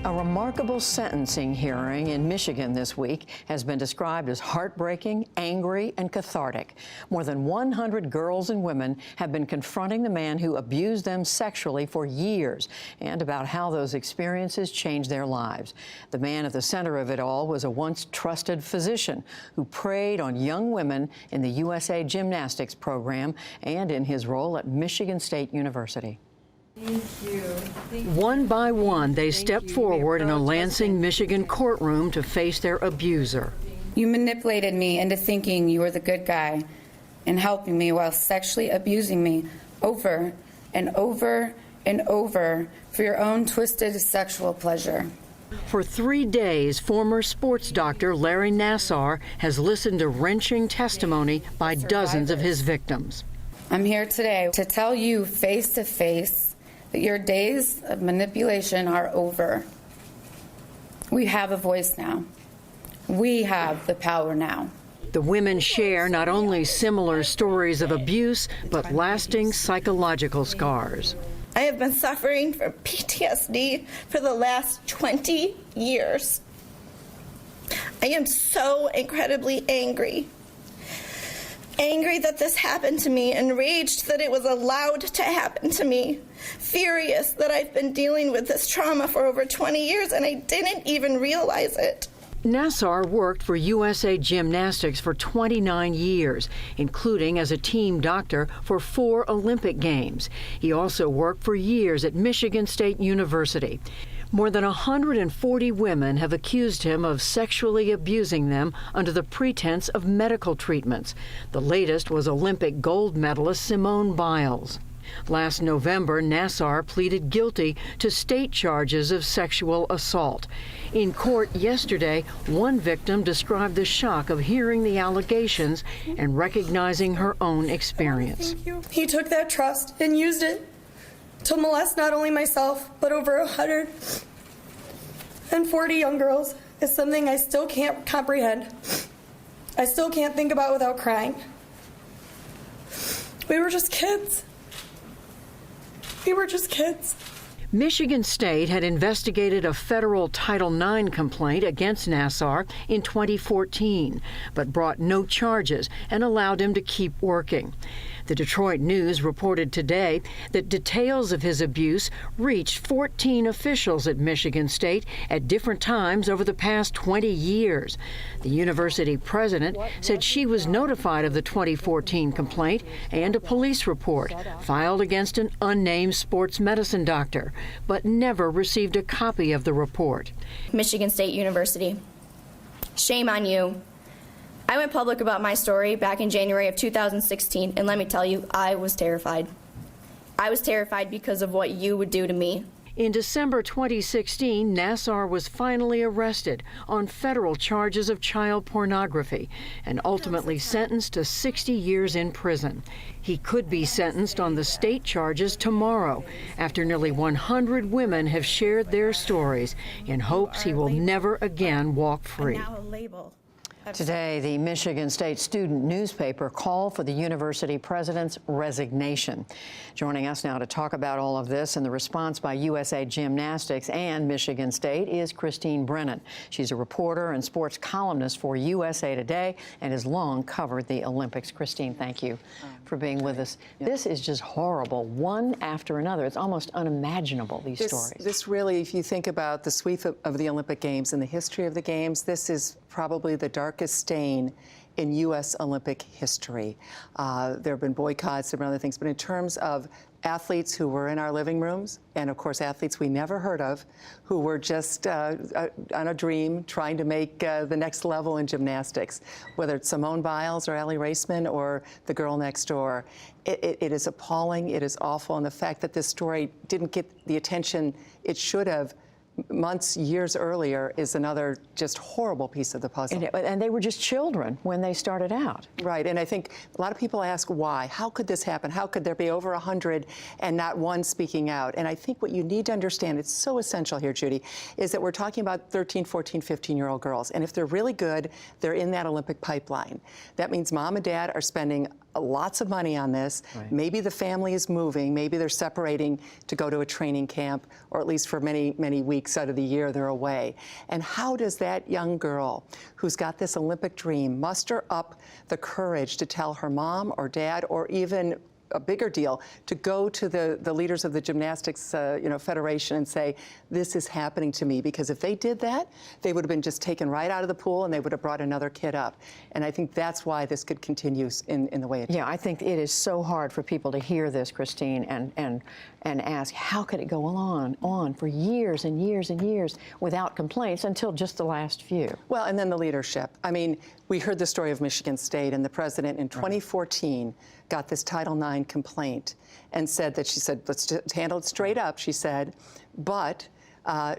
A remarkable sentencing hearing in Michigan this week has been described as heartbreaking, angry, and cathartic. More than 100 girls and women have been confronting the man who abused them sexually for years and about how those experiences changed their lives. The man at the center of it all was a once trusted physician who preyed on young women in the USA Gymnastics program and in his role at Michigan State University. One by one, they stepped forward in a Lansing, Michigan courtroom to face their abuser. You manipulated me into thinking you were the good guy and helping me while sexually abusing me over and over and over for your own twisted sexual pleasure. For 3 days, former sports doctor Larry Nassar has listened to wrenching testimony by dozens of his victims. I'm here today to tell you face to face that your days of manipulation are over. We have a voice now. We have the power now. The women share not only similar stories of abuse, but lasting psychological scars. I have been suffering from PTSD for the last 20 years. I am so incredibly angry. Angry that this happened to me, enraged that it was allowed to happen to me, furious that I've been dealing with this trauma for over 20 years and I didn't even realize it. Nassar worked for USA Gymnastics for 29 years, including as a team doctor for 4 Olympic Games. He also worked for years at Michigan State University. More than 140 women have accused him of sexually abusing them under the pretense of medical treatments. The latest was Olympic gold medalist Simone Biles. Last November, Nassar pleaded guilty to state charges of sexual assault. In court yesterday, one victim described the shock of hearing the allegations and recognizing her own experience. He took that trust and used it to molest not only myself, but over 140 young girls. Is something I still can't comprehend. I still can't think about without crying. We were just kids. We were just kids. Michigan State had investigated a federal Title IX complaint against Nassar in 2014, but brought no charges and allowed him to keep working. The Detroit News reported today that details of his abuse reached 14 officials at Michigan State at different times over the past 20 years. The university president said she was notified of the 2014 complaint and a police report filed against an unnamed sports medicine doctor, but never received a copy of the report. Michigan State University, shame on you. I went public about my story back in January of 2016, and let me tell you, I was terrified. I was terrified because of what you would do to me. In December 2016, Nassar was finally arrested on federal charges of child pornography and ultimately sentenced to 60 years in prison. He could be sentenced on the state charges tomorrow, after nearly 100 women have shared their stories in hopes he will never again walk free. Today, the Michigan State student newspaper called for the university president's resignation. Joining us now to talk about all of this and the response by USA Gymnastics and Michigan State is Christine Brennan. She's a reporter and sports columnist for USA Today and has long covered the Olympics. Christine, thank you for being with us. Yeah. This is just horrible, one after another. It's almost unimaginable, these stories. This really, if you think about the sweep of the Olympic Games and the history of the Games, this is probably the darkest stain in U.S. Olympic history. There have been boycotts, there have been other things, but in terms of athletes who were in our living rooms, and of course athletes we never heard of, who were just on a dream trying to make the next level in gymnastics, whether it's Simone Biles or Aly Raisman or the girl next door. It is appalling, it is awful, and the fact that this story didn't get the attention it should have months, years earlier is another just horrible piece of the puzzle. And they were just children when they started out. Right, and I think a lot of people ask why. How could this happen? How could there be over 100 and not one speaking out? And I think what you need to understand, it's so essential here, Judy, is that we're talking about 13, 14, 15-year-old girls. And if they're really good, they're in that Olympic pipeline. That means mom and dad are spending lots of money on this. Right. Maybe the family is moving. Maybe they're separating to go to a training camp, or at least for many, many weeks out of the year they're away. And how does that young girl who's got this Olympic dream muster up the courage to tell her mom or dad, or even a bigger deal, to go to the leaders of the gymnastics federation and say, this is happening to me? Because if they did that, they would have been just taken right out of the pool and they would have brought another kid up. And I think that's why this could continue in the way it did. Yeah, I think it is so hard for people to hear this, Christine, and ask, how could it go on for years and years and years without complaints until just the last few? Well, and then the leadership. I mean, we heard the story of Michigan State, and the president in 2014 got this Title IX complaint and said that, she said, let's just handle it straight up, she said, but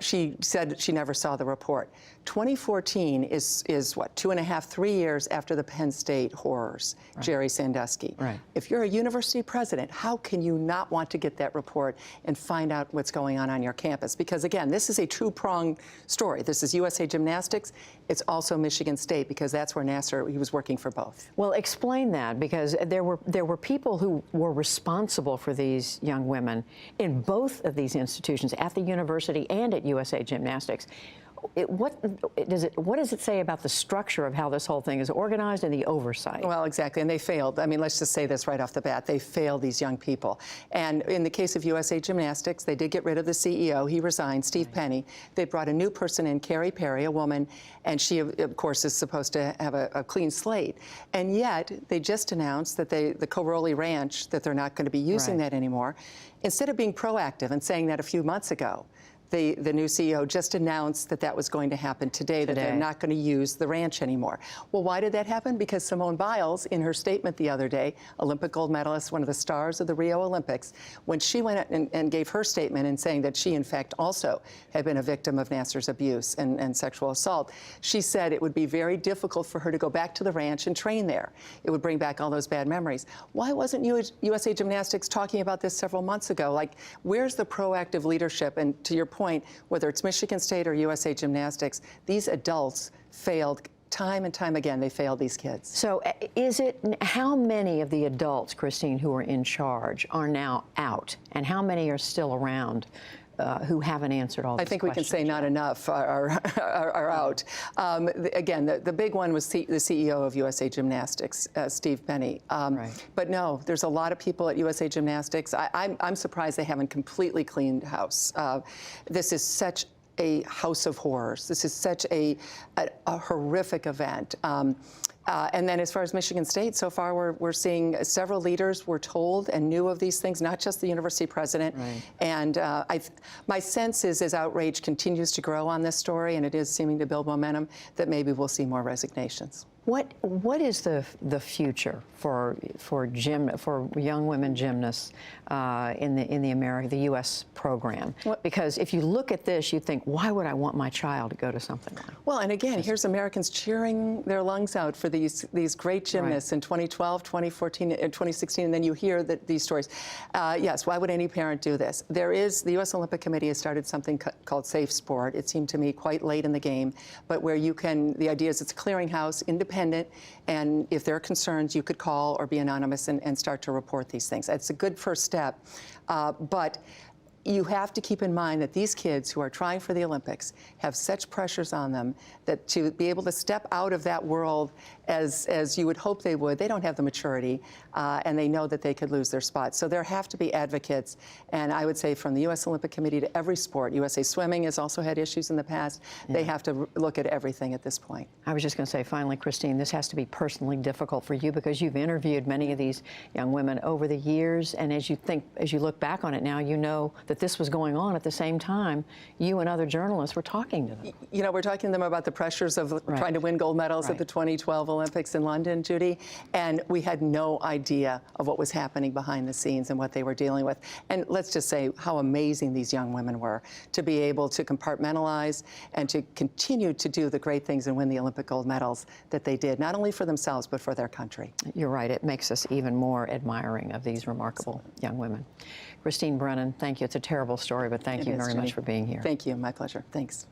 she said she never saw the report. 2014 is what, 2.5, 3 years after the Penn State horrors, Jerry Sandusky. Right. If you're a university president, how can you not want to get that report and find out what's going on your campus? Because again, this is a two-pronged story. This is USA Gymnastics. It's also Michigan State, because that's where Nassar, he was working for both. Well, explain that, because there were people who were responsible for these young women in both of these institutions, at the university and at USA Gymnastics. What does it say about the structure of how this whole thing is organized and the oversight? Well, exactly, and they failed. I mean, let's just say this right off the bat. They failed these young people. And in the case of USA Gymnastics, they did get rid of the CEO. He resigned, Steve Penny. They brought a new person in, Carrie Perry, a woman, and she, of course, is supposed to have a clean slate. And yet, they just announced that the Coroli Ranch, that they're not going to be using that anymore. Instead of being proactive and saying that a few months ago, the new CEO just announced that that was going to happen today, that they're not going to use the ranch anymore. Well, why did that happen? Because Simone Biles, in her statement the other day, Olympic gold medalist, one of the stars of the Rio Olympics, when she went and gave her statement and saying that she, in fact, also had been a victim of Nassar's abuse and sexual assault, she said it would be very difficult for her to go back to the ranch and train there. It would bring back all those bad memories. Why wasn't USA Gymnastics talking about this several months ago? Like, where's the proactive leadership? And to your point, whether it's Michigan State or USA Gymnastics, these adults failed time and time again. They failed these kids. So how many of the adults, Christine, who are in charge are now out, and how many are still around who haven't answered all these questions? I think we can say not enough are out. Again, the big one was the CEO of USA Gymnastics, Steve Penny. But no, there's a lot of people at USA Gymnastics. I'm surprised they haven't completely cleaned house. This is such a house of horrors. This is such a horrific event. And then as far as Michigan State, so far we're seeing several leaders were told and knew of these things, not just the university president. And my sense is, as outrage continues to grow on this story, and it is seeming to build momentum, that maybe we'll see more resignations. What is the future for young women gymnasts in the U.S. program? Because if you look at this, you think, why would I want my child to go to something like that? Well, and again, here's Americans cheering their lungs out for these great gymnasts in 2012, 2014, and 2016, and then you hear these stories. Yes, why would any parent do this? The U.S. Olympic Committee has started something called Safe Sport. It seemed to me quite late in the game, but where the idea is it's a clearinghouse, independent, and if there are concerns, you could call or be anonymous and start to report these things. It's a good first step, but you have to keep in mind that these kids who are trying for the Olympics have such pressures on them that to be able to step out of that world as you would hope they would, they don't have the maturity, and they know that they could lose their spot. So there have to be advocates, and I would say from the U.S. Olympic Committee to every sport. USA Swimming has also had issues in the past. They have to look at everything at this point. I was just going to say, finally, Christine, this has to be personally difficult for you, because you've interviewed many of these young women over the years, and as you look back on it now, you know that this was going on at the same time you and other journalists were talking to them. You know, we're talking to them about the pressures of trying to win gold medals at the 2012 Olympics in London, Judy, and we had no idea of what was happening behind the scenes and what they were dealing with. And let's just say how amazing these young women were to be able to compartmentalize and to continue to do the great things and win the Olympic gold medals that they did, not only for themselves, but for their country. You're right. It makes us even more admiring of these remarkable young women. Christine Brennan, thank you. It's a terrible story, but thank you very much for being here. Thank you. My pleasure. Thanks.